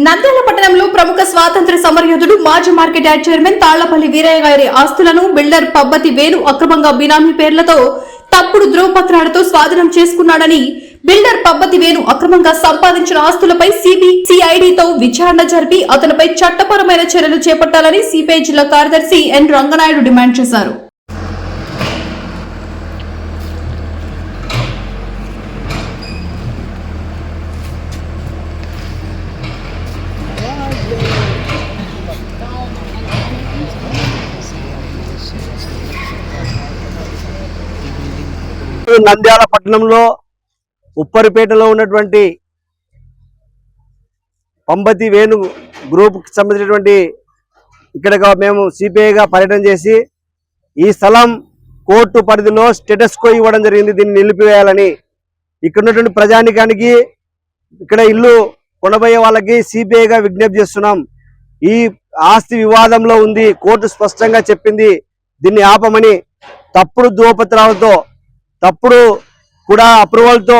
నంద్యాల పట్టణంలో ప్రముఖ స్వాతంత్ర సమరయోధుడు మాజీ market yard chairman Tallapalli Veeraiah గారి ఆస్తులను బిల్డర్ పబ్బతి వేణు అక్రమంగా బినామీ పేర్లతో తప్పుడు ధ్రువపత్రాలతో స్వాధీనం చేసుకున్నాడని, బిల్డర్ పబ్బతి వేణు అక్రమంగా సంపాదించిన ఆస్తులపై సిఐడితో విచారణ జరిపి అతనిపై చట్టపరమైన చర్యలు చేపట్టాలని సిపిఐ జిల్లా కార్యదర్శి ఎన్ రంగనాయుడు డిమాండ్ చేశారు. నంద్యాల పట్టణంలో ఉప్పరిపేటలో ఉన్నటువంటి పంబతి వేణు గ్రూప్కి సంబంధించినటువంటి ఇక్కడ మేము సిపిఐగా పర్యటన చేసి ఈ స్థలం కోర్టు పరిధిలో స్టేటస్ కో ఇవ్వడం జరిగింది. దీన్ని నిలిపివేయాలని ఇక్కడ ఉన్నటువంటి ప్రజానికానికి, ఇక్కడ ఇల్లు కొనబోయే వాళ్ళకి సిపిఐగా విజ్ఞప్తి చేస్తున్నాం. ఈ ఆస్తి వివాదంలో ఉంది, కోర్టు స్పష్టంగా చెప్పింది, దీన్ని ఆపమని. తప్పుడు ధ్రువపత్రాలతో, తప్పుడు కూడా అప్రూవల్తో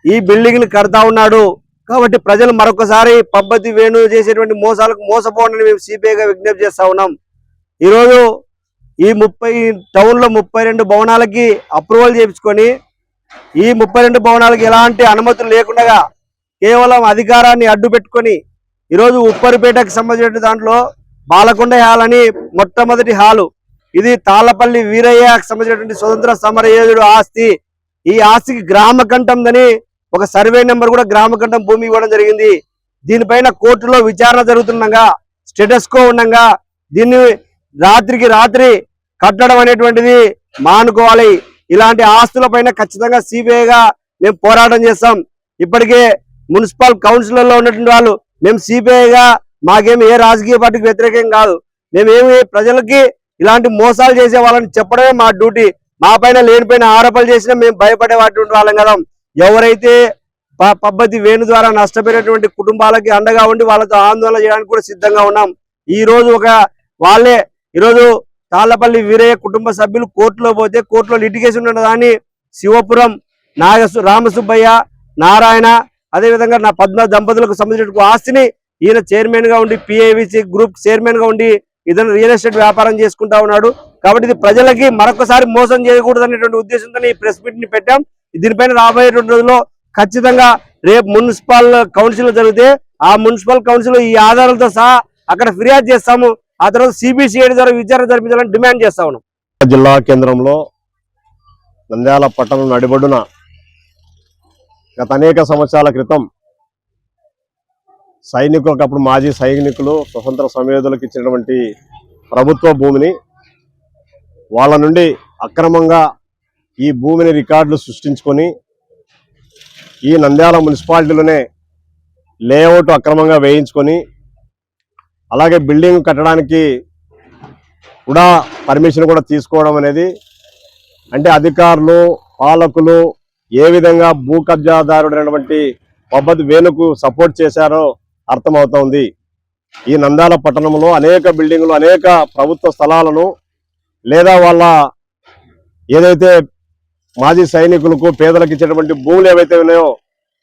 ఈ బిల్డింగ్ని కడతా ఉన్నాడు. కాబట్టి ప్రజలు మరొకసారి పబ్బతి వేణు చేసేటువంటి మోసాలకు మోసపోవాలని మేము సిపిఐగా విజ్ఞప్తి చేస్తా ఉన్నాం. ఈరోజు ఈ టౌన్లో 32 భవనాలకి అప్రూవల్ చేయించుకొని ఈ 32 భవనాలకి ఎలాంటి అనుమతులు లేకుండా కేవలం అధికారాన్ని అడ్డు పెట్టుకొని ఈరోజు ఉప్పరిపేటకు సంబంధించిన దాంట్లో బాలకొండ హాల్ అని మొట్టమొదటి హాలు, ఇది తాళ్లపల్లి వీరయ్యకు సంబంధించినటువంటి స్వతంత్ర సమరయోధుడు ఆస్తి. ఈ ఆస్తికి గ్రామకంఠందని ఒక సర్వే నెంబర్ కూడా గ్రామకంఠం భూమి ఇవ్వడం జరిగింది. దీనిపైన కోర్టులో విచారణ జరుగుతుండగా, స్టేటస్ కో ఉండగా దీన్ని రాత్రికి రాత్రి కట్టడం అనేటువంటిది మానుకోవాలి. ఇలాంటి ఆస్తులపైన ఖచ్చితంగా సిబిఐగా మేము పోరాటం చేస్తాం. ఇప్పటికే మున్సిపల్ కౌన్సిలర్లో ఉన్నటువంటి వాళ్ళు మేము సిబిఐగా, మాకేమి ఏ రాజకీయ పార్టీకి వ్యతిరేకం కాదు, మేమేమి ప్రజలకి ఇలాంటి మోసాలు చేసే వాళ్ళని చెప్పడమే మా డ్యూటీ. మా పైన లేనిపైన ఆరోపణలు చేసినా మేము భయపడేటువంటి వాళ్ళం కదా. ఎవరైతే పబ్బతి వేణు ద్వారా నష్టపోయినటువంటి కుటుంబాలకి అండగా ఉండి వాళ్ళతో ఆందోళన చేయడానికి కూడా సిద్ధంగా ఉన్నాం. ఈరోజు తాళ్లపల్లి వీరయ్య కుటుంబ సభ్యులు కోర్టులో పోతే, కోర్టులో లిటిగేషన్ ఉన్నదాన్ని శివపురం రామసుబ్బయ్య, నారాయణ, అదేవిధంగా నా పద్మ దంపతులకు సంబంధించిన ఆస్తిని ఈయన చైర్మన్ గా ఉండి, పిఐవిసి గ్రూప్ చైర్మన్ గా ఉండి ఇతను రియల్ ఎస్టేట్ వ్యాపారం చేసుకుంటా ఉన్నాడు. కాబట్టి ఇది ప్రజలకి మరొకసారి మోసం చేయకూడదు అనేటువంటి ఉద్దేశంతో ఈ ప్రెస్ మీట్ ని పెట్టాం. దీనిపైన రాబోయేటువంటి రోజుల్లో ఖచ్చితంగా రేపు మున్సిపల్ కౌన్సిల్ జరిగితే ఆ మున్సిపల్ కౌన్సిల్ ఈ ఆధారాలతో సహా అక్కడ ఫిర్యాదు చేస్తాము. ఆ తర్వాత సిబిసిఐడి ద్వారా విచారణ జరిపించాలని డిమాండ్ చేస్తా ఉన్నాం. జిల్లా కేంద్రంలో నంద్యాల పట్టణం నడిబొడ్డున గత అనేక సంవత్సరాల క్రితం సైనికులకు, అప్పుడు మాజీ సైనికులు, స్వతంత్ర సమరయోధులకు ఇచ్చినటువంటి ప్రభుత్వ భూమిని వాళ్ళ నుండి అక్రమంగా ఈ భూమిని రికార్డులు సృష్టించుకొని ఈ నంద్యాల మున్సిపాలిటీలోనే లేఅవుట్ అక్రమంగా వేయించుకొని, అలాగే బిల్డింగ్ కట్టడానికి కూడా పర్మిషన్ కూడా తీసుకోవడం అనేది, అంటే అధికారులు, పాలకులు ఏ విధంగా భూ కబ్జాదారుడైనటువంటి పబ్బతి వేణుకు సపోర్ట్ చేశారో అర్థమవుతోంది. ఈ నంద్యాల పట్టణంలో అనేక బిల్డింగులు, అనేక ప్రభుత్వ స్థలాలను, లేదా వాళ్ళ ఏదైతే మాజీ సైనికులకు, పేదలకు ఇచ్చేటువంటి భూములు ఏవైతే ఉన్నాయో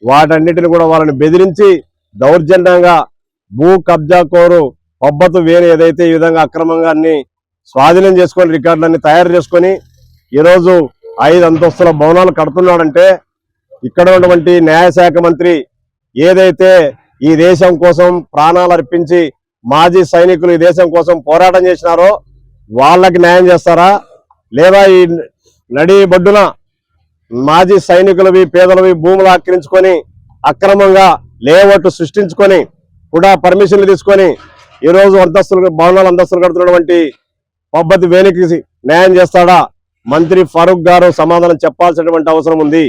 వాటన్నిటిని కూడా వాళ్ళని బెదిరించి దౌర్జన్యంగా భూ కబ్జాకోరు పబ్బతి వేణు ఏదైతే ఈ విధంగా అక్రమంగా అన్ని స్వాధీనం చేసుకొని రికార్డులన్నీ తయారు చేసుకొని ఈరోజు 5 అంతస్తుల భవనాలు కడుతున్నాడంటే, ఇక్కడ ఉన్నటువంటి న్యాయశాఖ మంత్రి ఏదైతే ఈ దేశం కోసం ప్రాణాలు అర్పించి మాజీ సైనికులు ఈ దేశం కోసం పోరాటం చేసినారో వాళ్ళకి న్యాయం చేస్తారా, లేదా ఈ నడి బొడ్డున మాజీ సైనికులవి, పేదలవి భూములు ఆక్రమించుకొని అక్రమంగా లేఅవుట్ సృష్టించుకొని కూడా పర్మిషన్లు తీసుకొని ఈరోజు భవనాలు అంతస్తులు కడుతున్నటువంటి పబ్బతి వేణుకి న్యాయం చేస్తాడా? మంత్రి ఫరూక్ గారు సమాధానం చెప్పాల్సినటువంటి అవసరం ఉంది.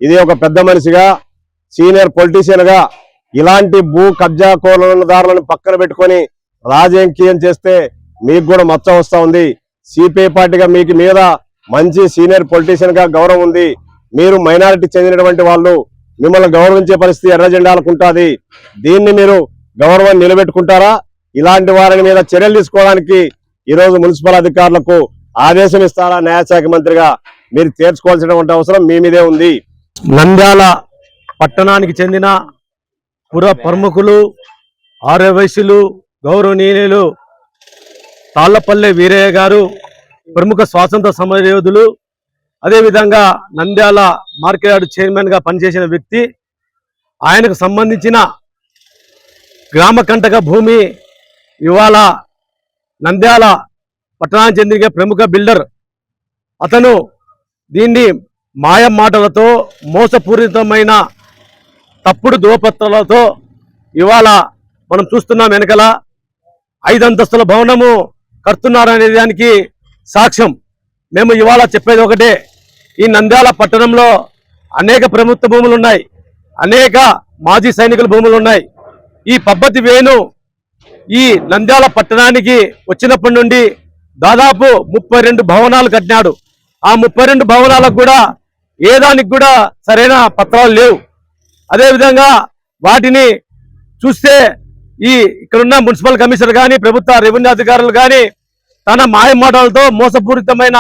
ఇది ఒక పెద్ద మనిషిగా, సీనియర్ పొలిటీషియన్ గా ఇలాంటి భూ కబ్జా కోరదారులను పక్కన పెట్టుకొని రాజకీయం చేస్తే మీకు కూడా మచ్చ వస్తా ఉంది. సిపిఐ పార్టీగా మీకు మీద మంచి సీనియర్ పొలిటీషియన్ గా గౌరవం ఉంది. మీరు మైనారిటీ చెందినటువంటి వాళ్ళు, మిమ్మల్ని గౌరవించే పరిస్థితి ఎర్ర జెండాలకు ఉంటుంది. దీన్ని మీరు గౌరవాన్ని నిలబెట్టుకుంటారా? ఇలాంటి వారి మీద చర్యలు తీసుకోవడానికి ఈరోజు మున్సిపల్ అధికారులకు ఆదేశం ఇస్తారా? న్యాయశాఖ మంత్రిగా మీరు తీర్చుకోవాల్సినటువంటి అవసరం మీ మీదే ఉంది. నంద్యాల పట్టణానికి చెందిన పుర ప్రముఖులు, ఆర్యవైశ్యులు గౌరవనీయులు తాళ్లపల్లె వీరయ్య గారు ప్రముఖ స్వాతంత్ర సమరయోధులు, అదేవిధంగా నంద్యాల మార్కెట్ యార్డ్ చైర్మన్ గా పనిచేసిన వ్యక్తి. ఆయనకు సంబంధించిన గ్రామ కంటక భూమి ఇవాళ నంద్యాల పట్టణానికి చెందిన ప్రముఖ బిల్డర్ అతను దీన్ని మాయం మాటలతో మోసపూరితమైన తప్పుడు ధ్రువపత్రాలతో ఇవాళ మనం చూస్తున్నాం. వెనకల 5 అంతస్తుల భవనము కడుతున్నారనే దానికి సాక్ష్యం. మేము ఇవాళ చెప్పేది ఒకటే, ఈ నంద్యాల పట్టణంలో అనేక ప్రభుత్వ భూములు ఉన్నాయి, అనేక మాజీ సైనికుల భూములు ఉన్నాయి. ఈ పబ్బతి వేణు ఈ నంద్యాల పట్టణానికి వచ్చినప్పటి నుండి దాదాపు 32 భవనాలు కట్టినాడు. ఆ 32 భవనాలకు కూడా ఏ దానికి కూడా సరైన పత్రాలు లేవు. అదేవిధంగా వాటిని చూస్తే ఇక్కడున్న మున్సిపల్ కమిషనర్ కానీ ప్రభుత్వ రెవెన్యూ అధికారులు కానీ తన మాయమాటలతో మోసపూరితమైన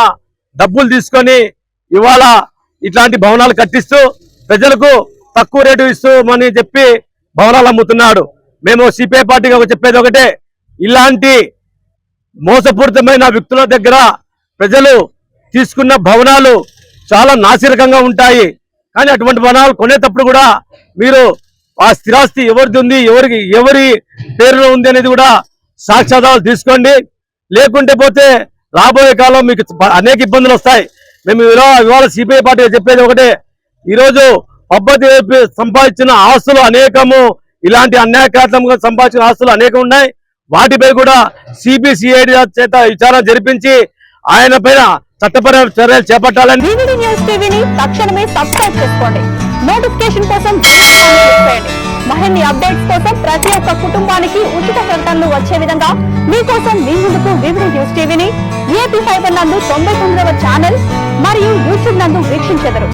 డబ్బులు తీసుకొని ఇవాళ ఇట్లాంటి భవనాలు కట్టిస్తూ ప్రజలకు తక్కువ రేటు ఇస్తామని చెప్పి భవనాలు అమ్ముతున్నాడు. మేము సిపిఐ పార్టీగా చెప్పేది ఒకటే, ఇలాంటి మోసపూరితమైన వ్యక్తుల దగ్గర ప్రజలు తీసుకున్న భవనాలు చాలా నాసిరకంగా ఉంటాయి. కానీ అటువంటి భవనాలు కొనేటప్పుడు కూడా మీరు ఆ స్థిరాస్తి ఎవరిది ఉంది, ఎవరి పేరులో ఉంది అనేది కూడా సాక్ష్యాధారాలు తీసుకోండి. లేకుంటే పోతే రాబోయే కాలం మీకు అనేక ఇబ్బందులు వస్తాయి. మేము ఇవాళ సిపిఐ పార్టీగా చెప్పేది ఒకటే, ఈరోజు పబ్బతి సంపాదించిన ఆస్తులు అనేకము, ఇలాంటి అన్యాయకారంగా సంపాదించిన ఆస్తులు అనేకం ఉన్నాయి. వాటిపై కూడా సిబిసిఐడి చేత విచారణ జరిపించి ఆయన పైన చట్టపరమైన చర్యలు చేపట్టాలని. వివిడి న్యూస్ టీవీని తక్షణమే సబ్స్క్రైబ్ చేసుకోండి. నోటిఫికేషన్ కోసం బెల్ ఐకాన్ క్లిక్ చేయండి. మరిన్ని అప్డేట్స్ కోసం ప్రతి ఒక్క కుటుంబానికి ఉచిత ప్రకటనలు వచ్చే విధంగా మీకోసం మీ ముందుకు వివిడి న్యూస్ టీవీని ఏపీ ఫైబర్ నందు 99వ ఛానల్ మరియు యూట్యూబ్ నందు వీక్షించెదరు.